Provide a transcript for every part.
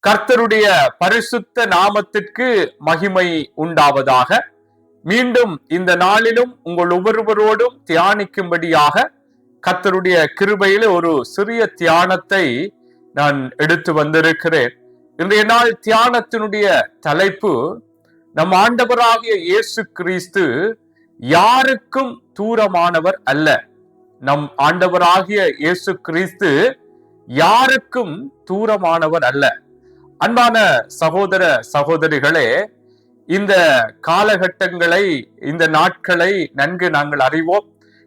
கர்த்தருடைய பரிசுத்த நாமத்திற்கு மகிமை உண்டாவதாக. மீண்டும் இந்த நாளிலும் உங்கள் ஒவ்வொருவரோடும் தியானிக்கும்படியாக கர்த்தருடைய கிருபையில ஒரு சிறிய தியானத்தை நான் எடுத்து வந்திருக்கிறேன். இன்றைய நாள் தியானத்தினுடைய தலைப்பு, நம் ஆண்டவராகிய இயேசு கிறிஸ்து யாருக்கும் தூரமானவர் அல்ல. நம் ஆண்டவராகிய இயேசு கிறிஸ்து யாருக்கும் தூரமானவர் அல்ல. அன்பான சகோதர சகோதரிகளே, இந்த காலகட்டங்களை, இந்த நாட்களை நன்கு நாங்கள் அறிவோம்.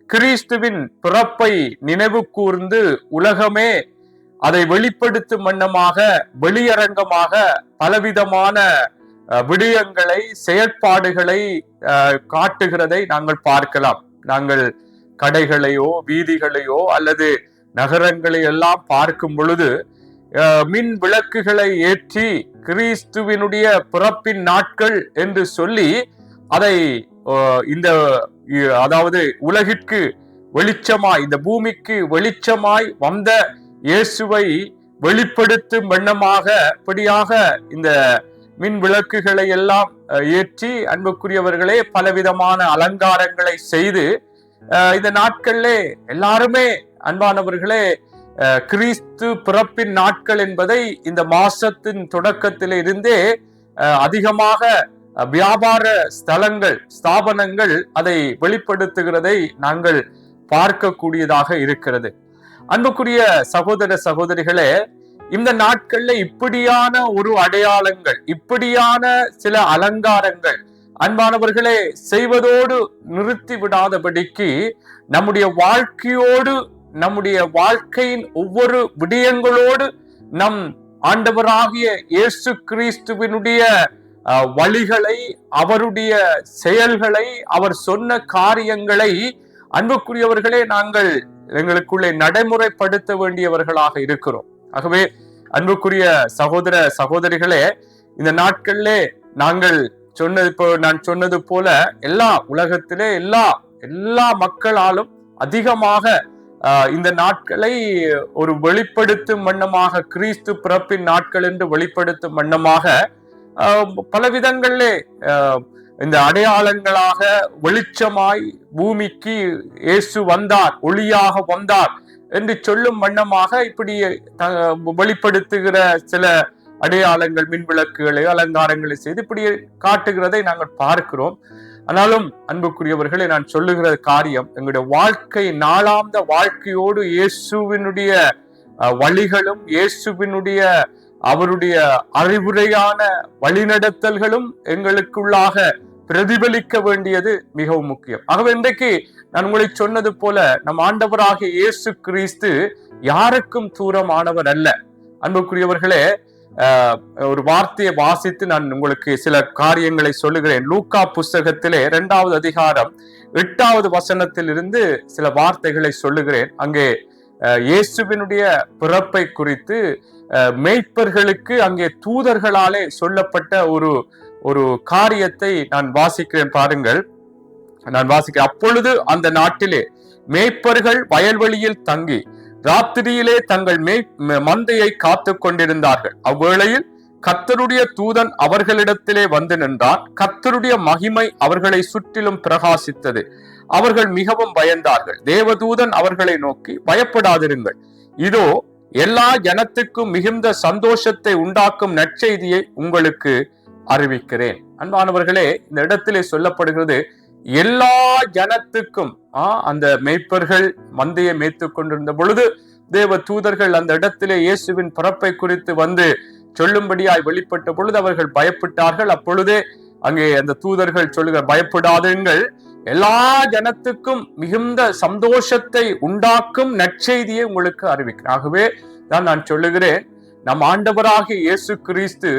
கிறிஸ்துவின் பிறப்பை நினைவு கூர்ந்து உலகமே அதை வெளிப்படுத்தும் வண்ணமாக, வெளியரங்கமாக பலவிதமான விடயங்களை, செயற்பாடுகளை காட்டுகிறதை நாங்கள் பார்க்கலாம். நாங்கள் கடைகளையோ வீதிகளையோ அல்லது நகரங்களை எல்லாம் பார்க்கும் பொழுது மின் விளக்குகளை ஏற்றி கிறிஸ்துவினுடைய பிறப்பின் நாட்கள் என்று சொல்லி அதை அதாவது உலகிற்கு வெளிச்சமாய், இந்த பூமிக்கு வெளிச்சமாய் வந்த இயேசுவை வெளிப்படுத்தும் வண்ணமாக இப்படியாக இந்த மின் விளக்குகளை எல்லாம் ஏற்றி, அன்புக்குரியவர்களே, பலவிதமான அலங்காரங்களை செய்து இந்த நாட்களிலே எல்லாருமே, அன்பானவர்களே, கிறிஸ்து பிறப்பின் நாட்கள் என்பதை இந்த மாசத்தின் தொடக்கத்தில இருந்தே அதிகமாக வியாபார ஸ்தலங்கள், ஸ்தாபனங்கள் அதை வெளிப்படுத்துகிறதை நாங்கள் பார்க்கக்கூடியதாக இருக்கிறது. அன்புக்குரிய சகோதர சகோதரிகளே, இந்த நாட்கள்ல இப்படியான ஒரு அடையாளங்கள், இப்படியான சில அலங்காரங்கள் அன்பானவர்களே செய்வதோடு நிறுத்தி விடாதபடிக்கு நம்முடைய வாழ்க்கையோடு, நம்முடைய வாழ்க்கையின் ஒவ்வொரு விடயங்களோடு நம் ஆண்டவராகிய இயேசு கிறிஸ்துவினுடைய வழிகளை, அவருடைய செயல்களை, அவர் சொன்ன காரியங்களை அன்புக்குரியவர்களே நாங்கள் எங்களுக்குள்ளே நடைமுறைப்படுத்த வேண்டியவர்களாக இருக்கிறோம். ஆகவே அன்புக்குரிய சகோதர சகோதரிகளே, இந்த நாட்களிலே நாங்கள் நான் சொன்னது போல எல்லா உலகத்திலே எல்லா மக்களாலும் அதிகமாக இந்த நாட்களை ஒரு வெளிப்படுத்தும் வண்ணமாக, கிறிஸ்து பிறப்பின் நாட்கள் என்று வெளிப்படுத்தும் வண்ணமாக பலவிதங்களிலே இந்த அடையாளங்களாக வெளிச்சமாய் பூமிக்கு இயேசு வந்தார், ஒளியாக வந்தார் என்று சொல்லும் வண்ணமாக இப்படி வெளிப்படுத்துகிற சில அடையாளங்கள், மின் விளக்குகளை, அலங்காரங்களை செய்து இப்படி காட்டுகிறதை நாங்கள் பார்க்கிறோம். ஆனாலும் அன்புக்குரியவர்களை, நான் சொல்லுகிற காரியம், எங்களுடைய வாழ்க்கை, நாளாந்த வாழ்க்கையோடு இயேசுவினுடைய வழிகளும், இயேசுவினுடைய அவருடைய அறிவுரையான வழிநடத்தல்களும் எங்களுக்குள்ளாக பிரதிபலிக்க வேண்டியது மிகவும் முக்கியம். ஆகவே இன்றைக்கு நான் உங்களை சொன்னது போல, நம் ஆண்டவராகிய இயேசு கிறிஸ்து யாருக்கும் தூரமானவர் அல்ல. அன்புக்குரியவர்களே, ஒரு வார்த்தையை வாசித்து நான் உங்களுக்கு சில காரியங்களை சொல்லுகிறேன். லூக்கா புஸ்தகத்திலே 2வது அதிகாரம் 8வது வசனத்தில் இருந்து சில வார்த்தைகளை சொல்லுகிறேன். அங்கே இயேசுவினுடைய பிறப்பை குறித்து மேய்ப்பர்களுக்கு அங்கே தூதர்களாலே சொல்லப்பட்ட ஒரு காரியத்தை நான் வாசிக்கிறேன். பாருங்கள், நான் வாசிக்கிறேன். அப்பொழுது அந்த நாட்டிலே மேய்ப்பர்கள் வயல்வெளியில் தங்கி ராத்திரியிலே தங்கள் மந்தையை காத்து கொண்டிருந்தார்கள். அவ்வேளையில் கர்த்தருடைய தூதன் அவர்களிடத்திலே வந்து நின்றான். கர்த்தருடைய மகிமை அவர்களை சுற்றிலும் பிரகாசித்தது. அவர்கள் மிகவும் பயந்தார்கள். தேவதூதன் அவர்களை நோக்கி, பயப்படாதிருங்கள், இதோ எல்லா ஜனத்துக்கும் மிகுந்த சந்தோஷத்தை உண்டாக்கும் நற்செய்தியை உங்களுக்கு அறிவிக்கிறேன். அன்பானவர்களே, இந்த இடத்திலே சொல்லப்படுகிறது எல்லா ஜனத்துக்கும். அந்த மேய்ப்பர்கள் மந்தையை மேய்த்து கொண்டிருந்த பொழுது தேவ தூதர்கள் அந்த இடத்திலே இயேசுவின் பிறப்பை குறித்து வந்து சொல்லும்படியாய் வெளிப்பட்ட பொழுது அவர்கள் பயப்பட்டார்கள். அப்பொழுதே அங்கே அந்த தூதர்கள் சொல்லுகிற, பயப்படாதீர்கள், எல்லா ஜனத்துக்கும் மிகுந்த சந்தோஷத்தை உண்டாக்கும் நற்செய்தியை உங்களுக்கு அறிவிக்கிறேன். ஆகவே தான் நான் சொல்லுகிறேன், நம் ஆண்டவராகிய இயேசு கிறிஸ்து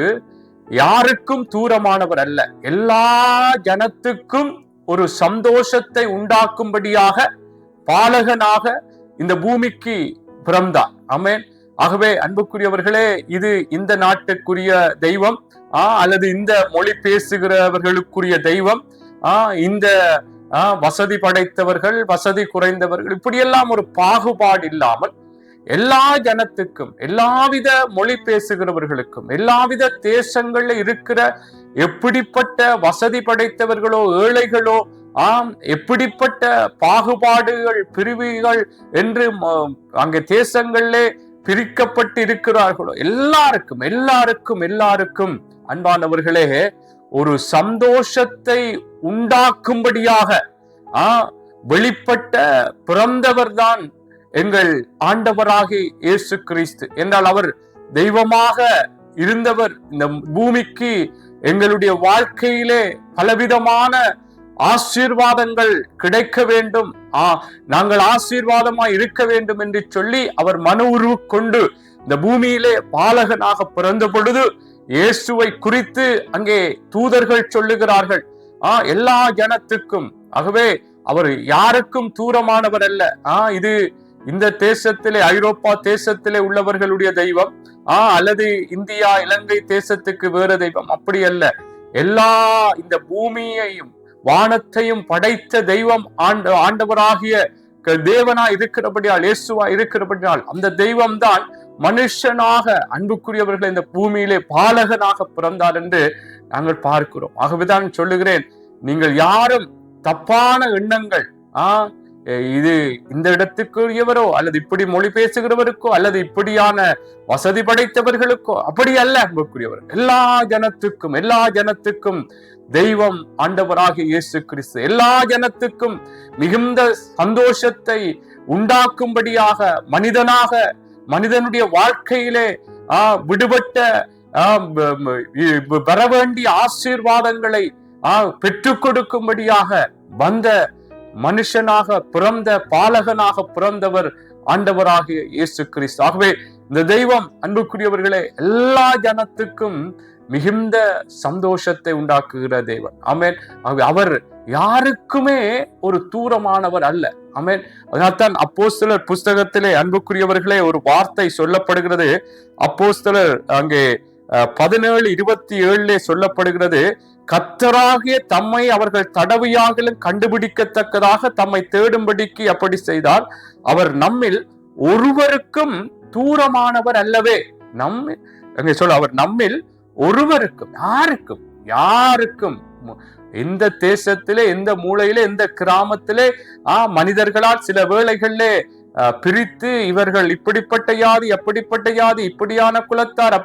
யாருக்கும் தூரமானவர் அல்ல. எல்லா ஜனத்துக்கும் ஒரு சந்தோஷத்தை உண்டாக்கும்படியாக பாலகனாக இந்த பூமிக்கு பிறந்தார். ஆமென். ஆகவே அன்புக்குரியவர்களே, இது இந்த நாட்டுக்குரிய தெய்வம், அல்லது இந்த மொழி பேசுகிறவர்களுக்குரிய தெய்வம், இந்த வசதி படைத்தவர்கள், வசதி குறைந்தவர்கள், இப்படியெல்லாம் ஒரு பாகுபாடு இல்லாமல் எல்லா ஜனத்துக்கும், எல்லாவித மொழி பேசுகிறவர்களுக்கும், எல்லாவித தேசங்கள்ல இருக்கிற எப்படிப்பட்ட வசதி படைத்தவர்களோ ஏழைகளோ, எப்படிப்பட்ட பாகுபாடுகள் பிரிவுகள் என்று அங்கே தேசங்களிலே பிரிக்கப்பட்டு இருக்கிறார்களோ எல்லாருக்கும் எல்லாருக்கும் எல்லாருக்கும் அன்பானவர்களே ஒரு சந்தோஷத்தை உண்டாக்கும்படியாக வெளிப்பட்ட பிறந்தவர் தான் எங்கள் ஆண்டவராகிய இயேசு கிறிஸ்து என்றால் அவர் தெய்வமாக இருந்தவர். இந்த பூமிக்கு எங்களுடைய வாழ்க்கையிலே பலவிதமான ஆசீர்வாதங்கள் கிடைக்க வேண்டும், நாங்கள் ஆசீர்வாதமாய் இருக்க வேண்டும் என்று சொல்லி அவர் மன உருவு கொண்டு இந்த பூமியிலே பாலகனாக பிறந்த பொழுது இயேசுவை குறித்து அங்கே தூதர்கள் சொல்லுகிறார்கள் எல்லா ஜனத்துக்கும். ஆகவே அவர் யாருக்கும் தூரமானவர் அல்ல. இது இந்த தேசத்திலே ஐரோப்பா தேசத்திலே உள்ளவர்களுடைய தெய்வம் அல்லது இந்தியா இலங்கை தேசத்துக்கு வேற தெய்வம் அப்படி அல்ல. எல்லா இந்த பூமியையும் வானத்தையும் படைத்த தெய்வம் ஆண்டவராகிய தேவனா இருக்கிறபடியால், இயேசுவா இருக்கிறபடியால் அந்த தெய்வம் தான் மனுஷனாக அன்புக்குரியவர்கள் இந்த பூமியிலே பாலகனாக பிறந்தார் என்று நாங்கள் பார்க்கிறோம். ஆகவேதான் சொல்லுகிறேன், நீங்கள் யாரும் தப்பான எண்ணங்கள் இது இந்த இடத்துக்குரியவரோ அல்லது இப்படி மொழி பேசுகிறவருக்கோ அல்லது இப்படியான வசதி படைத்தவர்களுக்கோ அப்படி அல்ல அன்புக்குரியவர். எல்லா ஜனத்துக்கும் தெய்வம் ஆண்டவராகிய இயேசு கிறிஸ்து எல்லா ஜனத்துக்கும் மிகுந்த சந்தோஷத்தை உண்டாக்கும்படியாக மனிதனுடைய வாழ்க்கையிலே விடுபட்ட வர வேண்டிய ஆசீர்வாதங்களை பெற்றுக் கொடுக்கும்படியாக வந்த மனுஷனாக பிறந்த பாலகனாக பிறந்தவர் ஆண்டவராகிய இயேசு கிறிஸ்து. ஆகவே இந்த தெய்வம் அன்புக்குரியவர்களே எல்லா ஜனத்துக்கும் மிகுந்த சந்தோஷத்தை உண்டாக்குகிற தேவன். ஆமென். அவர் யாருக்குமே ஒரு தூரமானவர் அல்ல. ஆமென். அதனால்தான் அப்போஸ்தலர் புஸ்தகத்திலே அன்புக்குரியவர்களே ஒரு வார்த்தை சொல்லப்படுகிறது. அப்போஸ்தலர் அங்கே 17:27 சொல்லப்படுகிறது, கர்த்தராகிய தம்மை அவர்கள் தடவையாகிலும் கண்டுபிடிக்கத்தக்கதாக தம்மை தேடும்படிக்கு அப்படி செய்தார். அவர் நம்மில் ஒருவருக்கும் தூரமானவர் அல்லவே. அவர் நம்மில் ஒருவருக்கும், யாருக்கும் எந்த தேசத்திலே, எந்த மூலையிலே, எந்த கிராமத்திலே மனிதர்களால் சில வேளைகளிலே பிரித்து இவர்கள் இப்படிப்பட்ட ஜாதி, அப்படிப்பட்ட ஜாதி, இப்படியான குலத்தார்,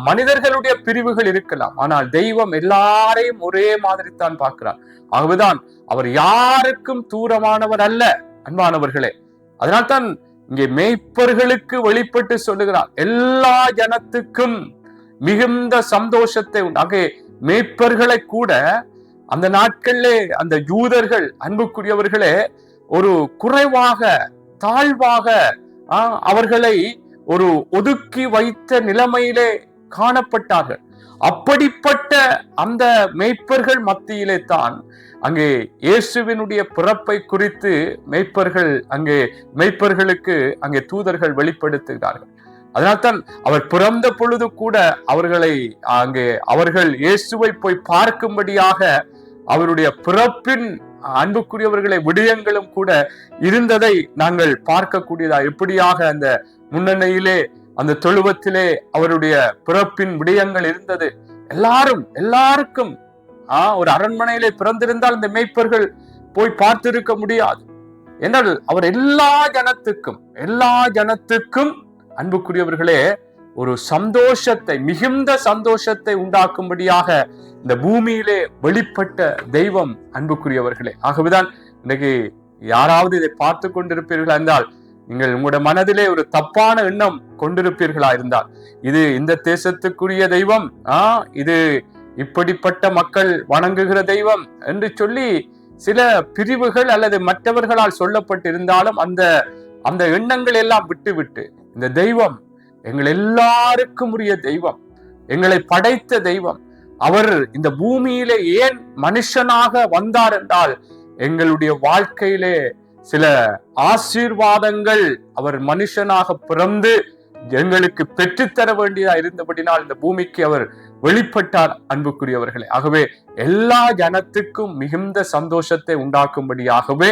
மனிதர்களுடைய பிரிவுகள் இருக்கலாம். ஆனால் தெய்வம் எல்லாரையும் ஒரே மாதிரி தான் பார்க்கிறார். ஆகவேதான் அவர் யாருக்கும் தூரமானவர் அல்ல அன்பானவர்களே. அதனால்தான் இங்கே மேய்ப்பர்களுக்கு வெளிப்பட்டு சொல்லுகிறார், எல்லா ஜனத்துக்கும் மிகுந்த சந்தோஷத்தை உண்டு. ஆக மேய்ப்பர்களை கூட அந்த நாட்களிலே அந்த யூதர்கள் அன்புக்குரியவர்களே ஒரு குறைவாக தாழ்வாக அவர்களை ஒரு ஒதுக்கி வைத்த நிலைமையிலே காணப்பட்டார்கள். அப்படிப்பட்ட அந்த மேய்ப்பர்கள் மத்தியிலே தான் அங்கே இயேசுவினுடைய பிறப்பை குறித்து மேய்ப்பர்களுக்கு அங்கே தூதர்கள் வெளிப்படுத்துகிறார்கள். அதனால்தான் அவர் பிறந்த பொழுது கூட அவர்கள் இயேசுவை போய் பார்க்கும்படியாக அவருடைய பிறப்பின் அன்புக்குரியவர்களை விடயங்களும் கூட இருந்ததை நாங்கள் பார்க்கக்கூடியதா. எப்படியாக அந்த முன்னணியிலே அந்த தொழுவத்திலே அவருடைய பிறப்பின் விடயங்கள் இருந்தது. எல்லாருக்கும் ஒரு அரண்மனையிலே பிறந்திருந்தால் இந்த மேய்ப்பர்கள் போய் பார்த்திருக்க முடியாது. என்றால் அவர் எல்லா ஜனத்துக்கும் அன்புக்குரியவர்களே ஒரு சந்தோஷத்தை, மிகுந்த சந்தோஷத்தை உண்டாக்கும்படியாக இந்த பூமியிலே வெளிப்பட்ட தெய்வம் அன்புக்குரியவர்களே. ஆகவேதான் இன்னைக்கு யாராவது இதை பார்த்து கொண்டிருப்பீர்களா இருந்தால் நீங்கள் உங்களுடைய மனதிலே ஒரு தப்பான எண்ணம் கொண்டிருப்பீர்களா இருந்தால், இது இந்த தேசத்துக்குரிய தெய்வம், இது இப்படிப்பட்ட மக்கள் வணங்குகிற தெய்வம் என்று சொல்லி சில பிரிவுகள் அல்லது மற்றவர்களால் சொல்லப்பட்டிருந்தாலும் அந்த எண்ணங்கள் எல்லாம் விட்டு இந்த தெய்வம் எங்கள் எல்லாருக்கும் உரிய தெய்வம், எங்களை படைத்த தெய்வம். அவர் இந்த பூமியிலே ஏன் மனுஷனாக வந்தார் என்றால் எங்களுடைய வாழ்க்கையிலே சில ஆசீர்வாதங்கள் அவர் மனுஷனாக பிறந்து எங்களுக்கு பெற்றுத்தர வேண்டியதா இருந்தபடினால் இந்த பூமிக்கு அவர் வெளிப்பட்டார் அன்புக்குரியவர்களே. ஆகவே எல்லா ஜனத்துக்கும் மிகுந்த சந்தோஷத்தை உண்டாக்கும்படியாகவே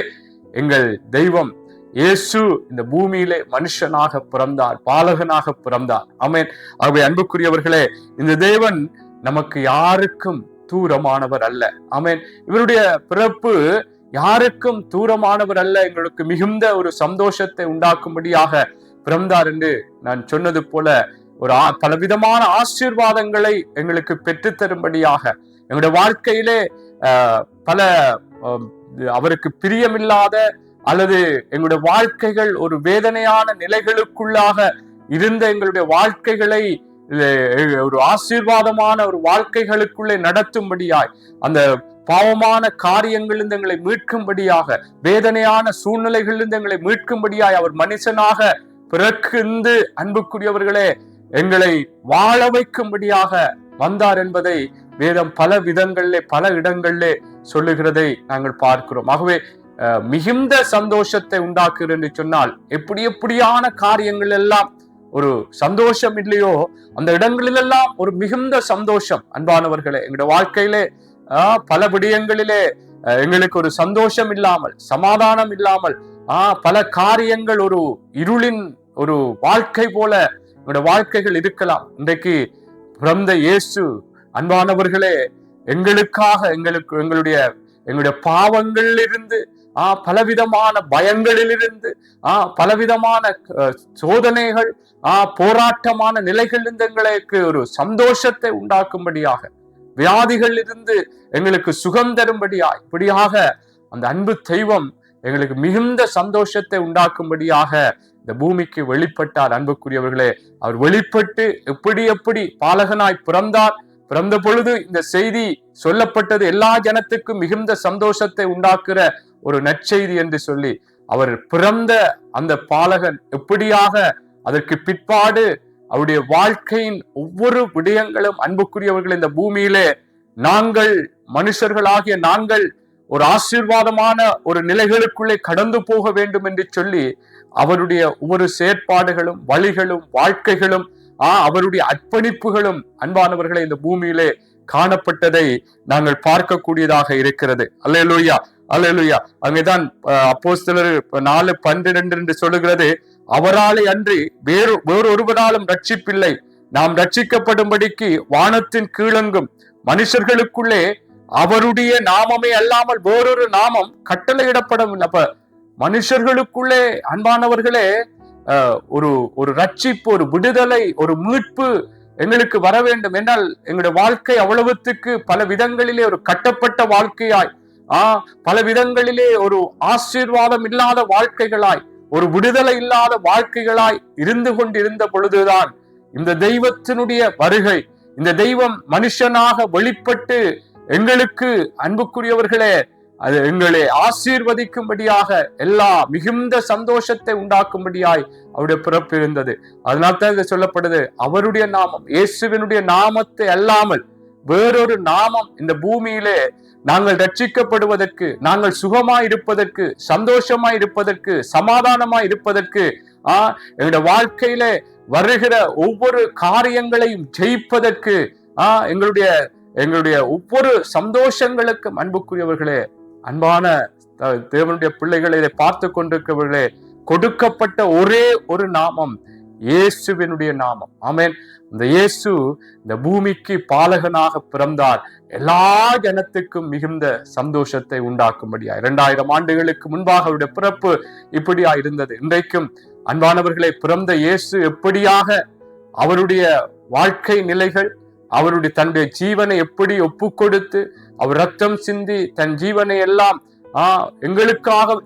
எங்கள் தெய்வம் இயேசு இந்த பூமியிலே மனுஷனாக பிறந்தார், பாலகனாக பிறந்தார். ஆமென். ஆகவே அன்புக்குரியவர்களே, இந்த தேவன் நமக்கு யாருக்கும் தூரமானவர் அல்ல. ஆமென். இவருடைய பிறப்பு யாருக்கும் தூரமானவர் அல்ல. எங்களுக்கு மிகுந்த ஒரு சந்தோஷத்தை உண்டாக்கும்படியாக பிறந்தார் என்று நான் சொன்னது போல ஒரு பலவிதமான ஆசீர்வாதங்களை எங்களுக்கு பெற்றுத்தரும்படியாக எங்களுடைய வாழ்க்கையிலே பல அவருக்கு பிரியமில்லாத அல்லது எங்களுடைய வாழ்க்கைகள் ஒரு வேதனையான நிலைகளுக்குள்ளாக இருந்த எங்களுடைய வாழ்க்கைகளை ஒரு ஆசீர்வாதமான ஒரு வாழ்க்கைகளுக்குள்ளே நடத்தும்படியாய், அந்த பாவமான காரியங்களிலிருந்து எங்களை மீட்கும்படியாக, வேதனையான சூழ்நிலைகளிலிருந்து எங்களை மீட்கும்படியாய் அவர் மனுஷனாக பிறந்து அன்புக்குரியவர்களே எங்களை வாழ வைக்கும்படியாக வந்தார் என்பதை வேதம் பல விதங்களிலே பல இடங்களிலே சொல்லுகிறதை நாங்கள் பார்க்கிறோம். ஆகவே மிகுந்த சந்தோஷத்தை உண்டாக்குகிறது என்று சொன்னால், எப்படியான காரியங்கள் எல்லாம் ஒரு சந்தோஷம் இல்லையோ அந்த இடங்களிலெல்லாம் ஒரு மிகுந்த சந்தோஷம். அன்பானவர்களே, எங்களுடைய வாழ்க்கையிலே பல விடயங்களிலே எங்களுக்கு ஒரு சந்தோஷம் இல்லாமல், சமாதானம் இல்லாமல், பல காரியங்கள் ஒரு இருளின் ஒரு வாழ்க்கை போல எங்களுடைய வாழ்க்கைகள் இருக்கலாம். இன்றைக்கு பிறந்த இயேசு அன்பானவர்களே எங்களுக்காக எங்களுடைய பாவங்களிலிருந்து பலவிதமான பயங்களிலிருந்து பலவிதமான சோதனைகள் போராட்டமான நிலைகளிலிருந்து எங்களுக்கு ஒரு சந்தோஷத்தை உண்டாக்கும்படியாக, வியாதிகளிலிருந்து எங்களுக்கு சுகம் தரும்படியாய், இப்படியாக அந்த அன்பு தெய்வம் எங்களுக்கு மிகுந்த சந்தோஷத்தை உண்டாக்கும்படியாக இந்த பூமிக்கு வெளிப்பட்டார். அன்புக்குரியவர்களே, அவர் வெளிப்பட்டு எப்படி பாலகனாய் பிறந்தார். பிறந்த பொழுது இந்த செய்தி சொல்லப்பட்டது எல்லா ஜனத்துக்கும் மிகுந்த சந்தோஷத்தை உண்டாக்குற ஒரு நற்செய்தி என்று சொல்லி, அவர் பிறந்த அந்த பாலகன் எப்படியாக அதற்கு பிற்பாடு அவருடைய வாழ்க்கையின் ஒவ்வொரு விடயங்களும் அன்புக்குரியவர்கள் இந்த பூமியிலே நாங்கள் மனுஷர்களாகிய நாங்கள் ஒரு ஆசீர்வாதமான ஒரு நிலைகளுக்குள்ளே கடந்து போக வேண்டும் என்று சொல்லி அவருடைய ஒவ்வொரு செயற்பாடுகளும் வழிகளும் வாழ்க்கைகளும் அவருடைய அர்ப்பணிப்புகளும் அன்பானவர்களை இந்த பூமியிலே காணப்பட்டதை நாங்கள் பார்க்கக்கூடியதாக இருக்கிறது. அல்லேலூயா, அல்லேலூயா. அங்கேதான் அப்போஸ்தலர் 4:12 என்று சொல்லுகிறது, அவராலே அன்றி வேறொருவராலும் ரட்சிப்பில்லை, நாம் ரட்சிக்கப்படும்படிக்கு வானத்தின் கீழெங்கும் மனுஷர்களுக்குள்ளே அவருடைய நாமமே அல்லாமல் வேறொரு நாமம் கட்டளையிடப்படவில்லை. அப்ப மனுஷர்களுக்குள்ளே அன்பானவர்களே ஒரு ரட்சிப்பு, ஒரு விடுதலை, ஒரு மீட்பு எங்களுக்கு வர வேண்டும் என்றால் எங்களுடைய வாழ்க்கை அவ்வளவுத்துக்கு பல விதங்களிலே ஒரு கட்டப்பட்ட வாழ்க்கையாய், பல விதங்களிலே ஒரு ஆசீர்வாதம் இல்லாத வாழ்க்கைகளாய், ஒரு விடுதலை இல்லாத வாழ்க்கைகளாய் இருந்து கொண்டிருந்த பொழுதுதான் இந்த தெய்வத்தினுடைய வருகை, இந்த தெய்வம் மனுஷனாக வெளிப்பட்டு எங்களுக்கு அன்புக்குரியவர்களே அது எங்களை ஆசீர்வதிக்கும்படியாக எல்லா மிகுந்த சந்தோஷத்தை உண்டாக்கும்படியாய் அவருடைய பிறப்பு இருந்தது. அதனால்தான் இது சொல்லப்படுது, அவருடைய நாமம், இயேசுவினுடைய நாமத்தை அல்லாமல் வேறொரு நாமம் இந்த பூமியிலே நாங்கள் ரட்சிக்கப்படுவதற்கு, நாங்கள் சுகமாய் இருப்பதற்கு, சந்தோஷமாய் இருப்பதற்கு, சமாதானமாய் இருப்பதற்கு, எங்களுடைய வாழ்க்கையில வருகிற ஒவ்வொரு காரியங்களையும் ஜெயிப்பதற்கு, எங்களுடைய ஒவ்வொரு சந்தோஷங்களுக்கும் அன்புக்குரியவர்களே, அன்பான தேவனுடைய பிள்ளைகளை இதை பார்த்து கொண்டிருக்கிறவர்களே, கொடுக்கப்பட்ட ஒரே ஒரு நாமம் இயேசுவினுடைய நாமம். ஆமென். இந்த இயேசு இந்த பூமிக்கு பாலகனாக பிறந்தார், எல்லா ஜனத்துக்கும் மிகுந்த சந்தோஷத்தை உண்டாக்கும்படியா. 2000 ஆண்டுகளுக்கு முன்பாக அவருடைய பிறப்பு இப்படியா இருந்தது. இன்றைக்கும் அன்பானவர்களை, பிறந்த இயேசு எப்படியாக அவருடைய வாழ்க்கை நிலைகள், அவருடைய தன்னுடைய ஜீவனை எப்படி ஒப்பு கொடுத்து அவர் ரத்தம் சிந்தி தன் ஜீவனை எல்லாம் எங்களுக்காக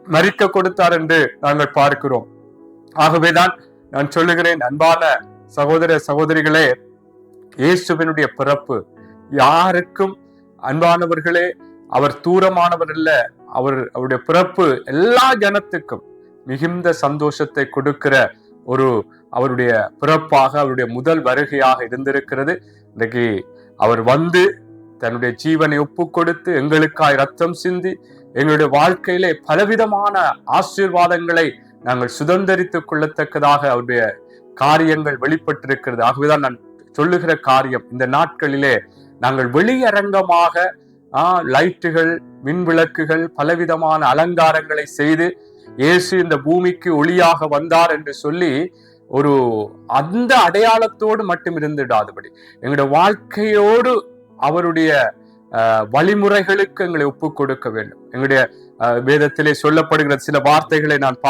மரிக்க கொடுத்தார் என்று நாங்கள் பார்க்கிறோம். ஆகவேதான் நான் சொல்லுகிறேன், அன்பான சகோதர சகோதரிகளே, இயேசுவினுடைய பிறப்பு யாருக்கும் அன்பானவர்களே அவர் தூரமானவர் அல்ல. அவருடைய பிறப்பு எல்லா ஜனத்துக்கும் மிகுந்த சந்தோஷத்தை கொடுக்கிற அவருடைய பிறப்பாக, அவருடைய முதல் வருகையாக இருந்திருக்கிறது. இன்றைக்கு அவர் வந்து தன்னுடைய ஜீவனை ஒப்பு கொடுத்து எங்களுக்காய் ரத்தம் சிந்தி எங்களுடைய வாழ்க்கையிலே பலவிதமான ஆசீர்வாதங்களை நாங்கள் சுதந்திரித்துக் கொள்ளத்தக்கதாக அவருடைய காரியங்கள் வெளிப்பட்டிருக்கிறது. ஆகவேதான் நான் சொல்லுகிற காரியம், இந்த நாட்களிலே நாங்கள் வெளியரங்கமாக லைட்டுகள், மின் விளக்குகள், பலவிதமான அலங்காரங்களை செய்து இயேசு இந்த பூமிக்கு ஒளியாக வந்தார் என்று சொல்லி ஒரு அந்த அடையாளத்தோடு மட்டும் இருந்துடாதபடி எங்களுடைய வாழ்க்கையோடு அவருடைய வழிமுறைகளுக்கு எங்களை ஒப்பு கொடுக்க வேண்டும். எங்களுடைய வேதத்திலே சொல்லப்படுகிற சில வார்த்தைகளை நான்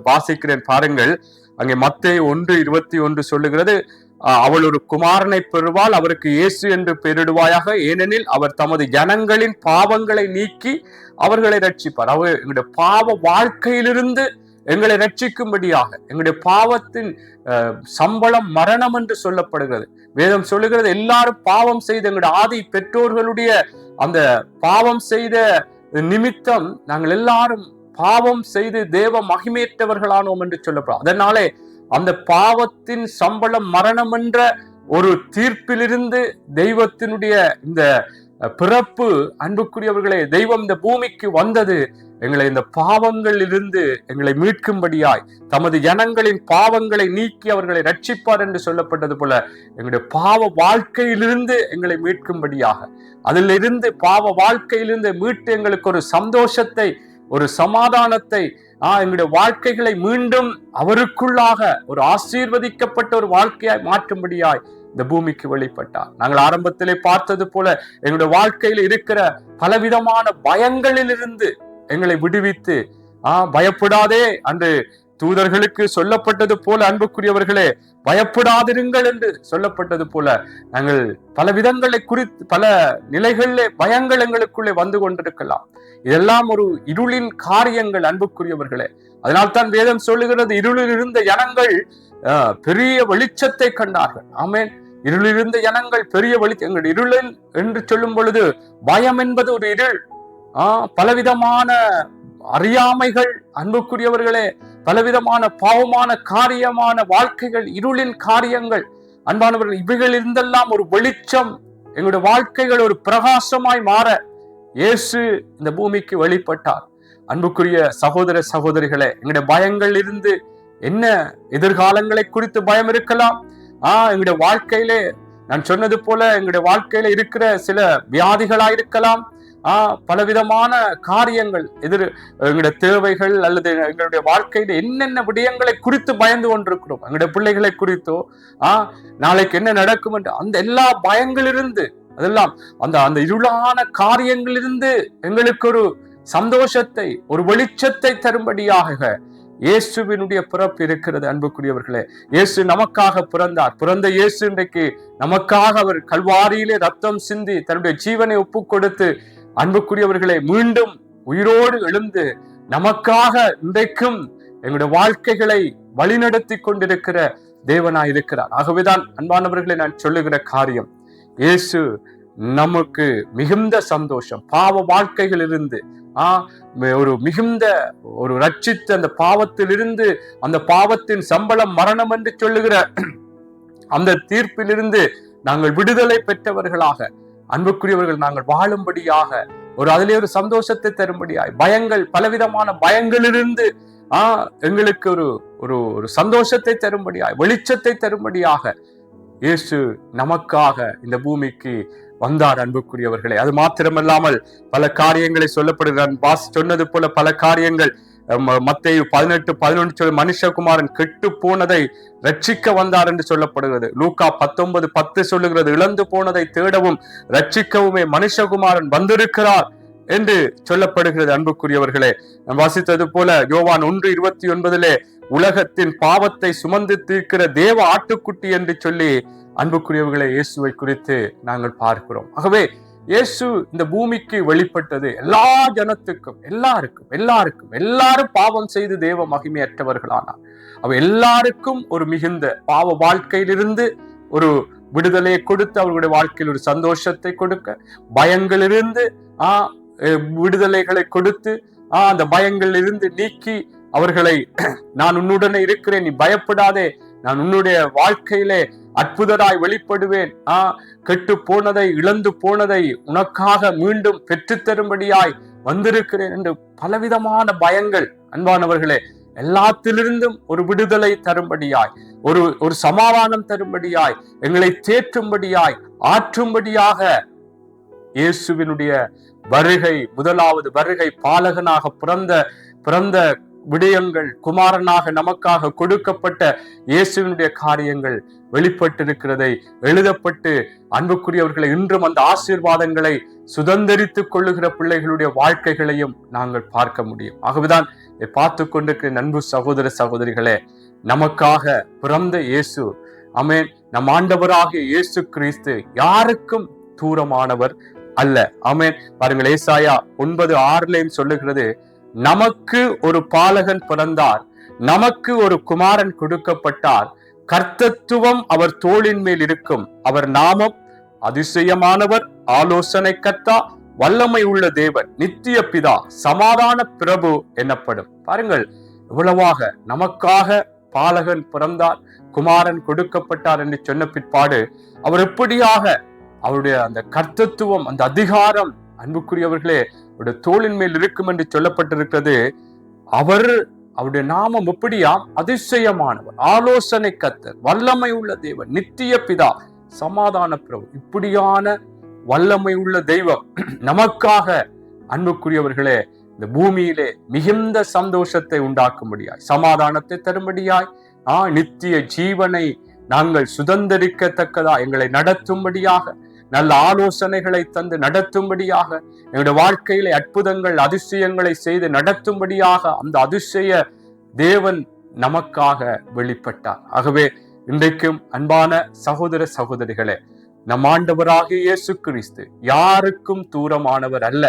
வாசிக்கிறேன் பாருங்கள். அங்கே மத்தேயு 1:21 சொல்லுகிறது, அவள் ஒரு குமாரனை பெறுவாள், அவருக்கு இயேசு என்று பெயரிடுவாயாக, ஏனெனில் அவர் தமது ஜனங்களின் பாவங்களை நீக்கி அவர்களை ரட்சிப்பார். அவர் எங்களுடைய பாவ வாழ்க்கையிலிருந்து எங்களை ரட்சிக்கும்படியாக, எங்களுடைய பாவத்தின் சம்பளம் மரணம் என்று சொல்லப்படுகிறது. வேதம் சொல்லுகிறது, எல்லாரும் பாவம் செய்த எங்களுடைய ஆதி பெற்றோர்களுடைய அந்த பாவம் செய்த நிமித்தம் நாங்கள் எல்லாரும் பாவம் செய்து தேவ மகிமையற்றவர்களானோம் என்று சொல்லப்படும். அதனாலே அந்த பாவத்தின் சம்பளம் மரணம் என்ற ஒரு தீர்ப்பிலிருந்து தெய்வத்தினுடைய இந்த பிறப்பு, அன்புக்குரியவர்களே, தெய்வம் இந்த பூமிக்கு வந்தது எங்களை இந்த பாவங்களில் இருந்து எங்களை மீட்கும்படியாய், தமது ஜனங்களின் பாவங்களை நீக்கி அவர்களை ரட்சிப்பார் என்று சொல்லப்பட்டது போல எங்களுடைய பாவ வாழ்க்கையிலிருந்து எங்களை மீட்கும்படியாக, அதிலிருந்து பாவ வாழ்க்கையிலிருந்து மீட்டு எங்களுக்கு ஒரு சந்தோஷத்தை, ஒரு சமாதானத்தை, எங்களுடைய வாழ்க்கைகளை மீண்டும் அவருக்குள்ளாக ஒரு ஆசீர்வதிக்கப்பட்ட ஒரு வாழ்க்கையாய் மாற்றும்படியாய் இந்த பூமிக்கு வெளிப்பட்டார். நாங்கள் ஆரம்பத்திலே பார்த்தது போல எங்களுடைய வாழ்க்கையில் இருக்கிற பலவிதமான பயங்களிலிருந்து எங்களை விடுவித்து, பயப்படாதே அன்று தூதர்களுக்கு சொல்லப்பட்டது போல, அன்புக்குரியவர்களே, பயப்படாதிருங்கள் என்று சொல்லப்பட்டது போல நாங்கள் பல விதங்களை குறித்து பல நிலைகளிலே பயங்கள் எங்களுக்குள்ளே வந்து கொண்டிருக்கலாம். இதெல்லாம் ஒரு இருளின் காரியங்கள், அன்புக்குரியவர்களே. அதனால்தான் வேதம் சொல்லுகிறது, இருளில் இருந்த ஜனங்கள் பெரிய வெளிச்சத்தை கண்டார்கள். ஆமேன். இருளில் இருந்த ஜனங்கள் பெரிய வெளிச்சம். இருளில் என்று சொல்லும் பொழுது பயம் என்பது ஒரு இருள், பலவிதமான அறியாமைகள், அன்புக்குரியவர்களே, பலவிதமான பாவமான காரியமான வாழ்க்கைகள், இருளின் காரியங்கள், அன்பானவர்கள், இவைகள் இருந்தெல்லாம் ஒரு வெளிச்சம், எங்களுடைய வாழ்க்கைகள் ஒரு பிரகாசமாய் மாற இயேசு இந்த பூமிக்கு வெளிப்பட்டார். அன்புக்குரிய சகோதர சகோதரிகளே, எங்களுடைய பயங்கள் இருந்து என்ன எதிர்காலங்களை குறித்து பயம் இருக்கலாம். எங்களுடைய வாழ்க்கையிலே நான் சொன்னது போல எங்களுடைய வாழ்க்கையில இருக்கிற சில வியாதிகளாயிருக்கலாம், பலவிதமான காரியங்கள், எங்களுடைய தேவைகள் அல்லது எங்களுடைய வாழ்க்கையில என்னென்ன விடயங்களை குறித்து பயந்து கொண்டிருக்கிறோம், எங்களுடைய பிள்ளைகளை குறித்தோ நாளைக்கு என்ன நடக்கும் என்று அந்த எல்லா பயங்களிலிருந்து, அதெல்லாம் அந்த இருளான காரியங்களிலிருந்து எங்களுக்கு ஒரு சந்தோஷத்தை, ஒரு வெளிச்சத்தை தரும்படியாக இயேசுவினுடைய பிறப்பு இருக்கிறது. அன்புக்குரியவர்களே, இயேசு நமக்காக பிறந்தார். பிறந்த இயேசு இன்றைக்கு நமக்காக அவர் கல்வாரியிலே ரத்தம் சிந்தி தன்னுடைய ஜீவனை ஒப்பு கொடுத்து, அன்புக்குரியவர்களை, மீண்டும் உயிரோடு எழுந்து நமக்காக இன்றைக்கும் எங்களுடைய வாழ்க்கைகளை வழிநடத்தி கொண்டிருக்கிற தேவனாய் இருக்கிறார். ஆகவேதான் அன்பானவர்களை நான் சொல்லுகிற காரியம், இயேசு நமக்கு மிகுந்த சந்தோஷம். பாவ வாழ்க்கைகள் இருந்து ஒரு மிகுந்த ஒரு ரட்சித்து அந்த பாவத்திலிருந்து, அந்த பாவத்தின் சம்பளம் மரணம் என்று சொல்லுகிற அந்த தீர்ப்பிலிருந்து நாங்கள் விடுதலை பெற்றவர்களாக, அன்புக்குரியவர்கள், நாங்கள் வாழும்படியாக அதிலே ஒரு சந்தோஷத்தை தரும்படியாய், பயங்கள், பலவிதமான பயங்களிலிருந்து எங்களுக்கு ஒரு சந்தோஷத்தை தரும்படியாய், வெளிச்சத்தை தரும்படியாக இயேசு நமக்காக இந்த பூமிக்கு வந்தார். அன்புக்குரியவர்களே, அது மாத்திரமல்லாமல் பல காரியங்களை சொல்லப்படுகிறார். சொன்னது போல பல காரியங்கள் மத்தேயு 18:11 சொல்லி மனுஷகுமாரன் கெட்டு போனதை ரட்சிக்க வந்தார் என்று சொல்லப்படுகிறது. லூக்கா 19:10 சொல்லுகிறது, இழந்து போனதை தேடவும் ரட்சிக்கவுமே மனுஷகுமாரன் வந்திருக்கிறார் என்று சொல்லப்படுகிறது. அன்புக்குரியவர்களே, வாசித்தது போல யோவான் 1:29 உலகத்தின் பாவத்தை சுமந்து தீர்க்கிற தேவ ஆட்டுக்குட்டி என்று சொல்லி, அன்புக்குரியவர்களை, இயேசுவை குறித்து நாங்கள் பார்க்கிறோம். ஆகவே இயேசு இந்த பூமிக்கு வெளிப்பட்டது எல்லா ஜனத்துக்கும், எல்லாரும் பாவம் செய்து தேவ மகிமையற்றவர்களானார். அவ எல்லாருக்கும் ஒரு மிகுந்த பாவ வாழ்க்கையிலிருந்து ஒரு விடுதலையை கொடுத்து, அவர்களுடைய வாழ்க்கையில் ஒரு சந்தோஷத்தை கொடுக்க, பயங்களிலிருந்து விடுதலைகளை கொடுத்து, அந்த பயங்களிலிருந்து நீக்கி அவர்களை, நான் உன்னுடனே இருக்கிறேன், நீ பயப்படாதே, நான் உன்னுடைய வாழ்க்கையிலே அற்புதராய் வெளிப்படுவேன், கெட்டு போனதை, இழந்து போனதை உனக்காக மீண்டும் பெற்றுத்தரும்படியாய் வந்திருக்கிறேன் என்று பலவிதமான பயங்கள், அன்பானவர்களே, எல்லாத்திலிருந்தும் ஒரு விடுதலை தரும்படியாய், ஒரு சமாதானம் தரும்படியாய், எங்களை தேற்றும்படியாய், ஆற்றும்படியாக இயேசுவினுடைய வருகை, முதலாவது வருகை, பாலகனாக பிறந்த விடயங்கள், குமாரனாக நமக்காக கொடுக்கப்பட்ட இயேசுவினுடைய காரியங்கள் வெளிப்பட்டிருக்கிறதை, எழுதப்பட்டு அன்புக்குரியவர்களை இன்றும் அந்த ஆசீர்வாதங்களை சுதந்திரித்துக் கொள்ளுகிற பிள்ளைகளுடைய வாழ்க்கைகளையும் நாங்கள் பார்க்க முடியும். ஆகவேதான் பார்த்து கொண்டிருக்கிற அன்பு சகோதர சகோதரிகளே, நமக்காக பிறந்த இயேசு, ஆமென், நம் ஆண்டவராகிய இயேசு கிறிஸ்து யாருக்கும் தூரமானவர் அல்ல. ஆமென். பாருங்கள், ஏசாயா 9:6 சொல்லுகிறது, நமக்கு ஒரு பாலகன் பிறந்தார், நமக்கு ஒரு குமாரன் கொடுக்கப்பட்டார், கர்த்தத்துவம் அவர் தோளின் மேல் இருக்கும், அவர் நாமம் அதிசயமானவர், ஆலோசனை கர்த்தா, வல்லமை உள்ள தேவன், நித்திய பிதா, சமாதான பிரபு எனப்படும். பாருங்கள், இவ்வளவாக நமக்காக பாலகன் பிறந்தார், குமாரன் கொடுக்கப்பட்டார் என்று சொன்ன பிற்பாடு அவர் எப்படியாக அவருடைய அந்த கர்த்தத்துவம், அந்த அதிகாரம், அன்புக்குரியவர்களே, அவருடைய தோளின் மேல் இருக்கும் என்று சொல்லப்பட்டிருக்கிறது. அவருடைய நாமம் எப்படியாம்? அதிசயமானவர், ஆலோசனை கர்த்தர், வல்லமை உள்ள தேவன், நித்திய பிதா, சமாதான பிரபு. இப்படியான வல்லமை உள்ள தெய்வம் நமக்காக, அன்புக்குரியவர்களே, இந்த பூமியிலே மிகுந்த சந்தோஷத்தை உண்டாக்கும்படியாய், சமாதானத்தை தரும்படியாய், நித்திய ஜீவனை நாங்கள் சுதந்திரிக்கத்தக்கதா எங்களை நடத்தும்படியாக, நல்ல ஆலோசனைகளை தந்து நடத்தும்படியாக, எங்களுடைய வாழ்க்கையில அற்புதங்கள், அதிசயங்களை செய்து நடத்தும்படியாக அந்த அதிசய தேவன் நமக்காக வெளிப்பட்டார். ஆகவே இன்றைக்கும் அன்பான சகோதர சகோதரிகளே, நம் ஆண்டவராகிய இயேசு கிறிஸ்து யாருக்கும் தூரமானவர் அல்ல,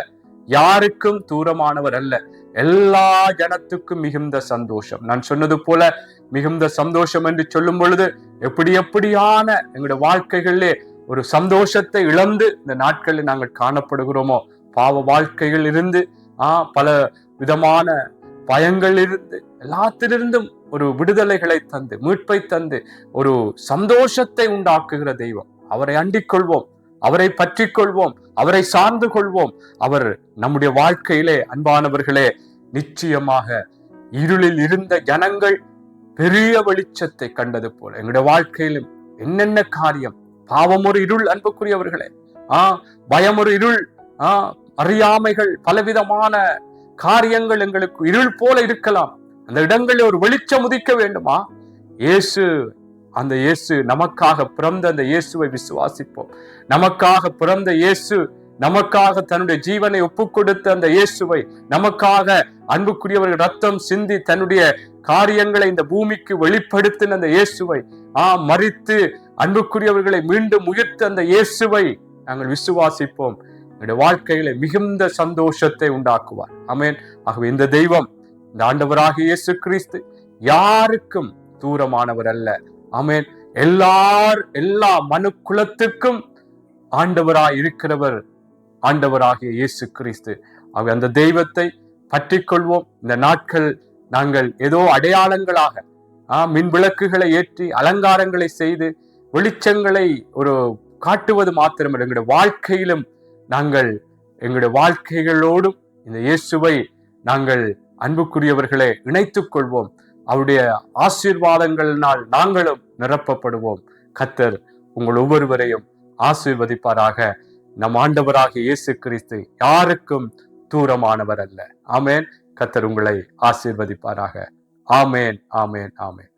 யாருக்கும் தூரமானவர் அல்ல. எல்லா ஜனத்துக்கும் மிகுந்த சந்தோஷம். நான் சொன்னது போல மிகுந்த சந்தோஷம் என்று சொல்லும் பொழுது எப்படியான எங்களுடைய வாழ்க்கைகளிலே ஒரு சந்தோஷத்தை இழந்து இந்த நாட்களில் நாங்கள் காணப்படுகிறோமோ, பாவ வாழ்க்கைகள் இருந்து, பல விதமான பயங்கள் இருந்து, எல்லாத்திலிருந்தும் ஒரு விடுதலைகளை தந்து, மீட்பை தந்து, ஒரு சந்தோஷத்தை உண்டாக்குகிற தெய்வம். அவரை அண்டிக் கொள்வோம், அவரை பற்றி கொள்வோம், அவரை சார்ந்து கொள்வோம். அவர் நம்முடைய வாழ்க்கையிலே, அன்பானவர்களே, நிச்சயமாக இருளில் இருந்த ஜனங்கள் பெரிய வெளிச்சத்தை கண்டது போல எங்களுடைய வாழ்க்கையிலும் என்னென்ன காரியம், பாவம் ஒரு இருள், அன்புக்குரியவர்களே, பயம் ஒரு இருள், அறியாமைகள், பலவிதமான காரியங்கள் எங்களுக்கு இருள் போல இருக்கலாம். அந்த இடங்களில் ஒரு வெளிச்சம் உதிக்க வேண்டுமா? அந்த இயேசு நமக்காக பிறந்த அந்த இயேசுவை விசுவாசிப்போம். நமக்காக பிறந்த இயேசு, நமக்காக தன்னுடைய ஜீவனை ஒப்புக் கொடுத்த அந்த இயேசுவை, நமக்காக அன்புக்குரியவர்கள் ரத்தம் சிந்தி தன்னுடைய காரியங்களை இந்த பூமிக்கு வெளிப்படுத்தின அந்த இயேசுவை, மரித்து அன்புக்குரியவர்களை மீண்டும் உயிர்த்த அந்த இயேசுவை நாங்கள் விசுவாசிப்போம். என்னுடைய வாழ்க்கையில மிகுந்த சந்தோஷத்தை உண்டாக்குவார். ஆமென். ஆகவே இந்த தெய்வம், இந்த ஆண்டவராகிய இயேசு கிறிஸ்து யாருக்கும் தூரமானவர் அல்ல. ஆமென். எல்லா மனு குலத்துக்கும் ஆண்டவராய் இருக்கிறவர் ஆண்டவராகிய இயேசு கிறிஸ்து. ஆகவே அந்த தெய்வத்தை பற்றி கொள்வோம். இந்த நாட்கள் நாங்கள் ஏதோ அடையாளங்களாக மின் விளக்குகளை ஏற்றி அலங்காரங்களை செய்து வெளிச்சங்களை ஒரு காட்டுவது மாத்திரமல்ல, எங்களுடைய வாழ்க்கையிலும் நாங்கள் எங்களுடைய வாழ்க்கைகளோடும் இந்த இயேசுவை நாங்கள் அன்புக்குரியவர்களை இணைத்துக் கொள்வோம். அவருடைய ஆசீர்வாதங்களினால் நாங்களும் நிரப்பப்படுவோம். கர்த்தர் உங்கள் ஒவ்வொருவரையும் ஆசீர்வதிப்பாராக. நம் ஆண்டவராகிய இயேசு கிறிஸ்து யாருக்கும் தூரமானவர் அல்ல. ஆமென். கர்த்தர் உங்களை ஆசீர்வதிப்பாராக. ஆமென், ஆமென், ஆமென்.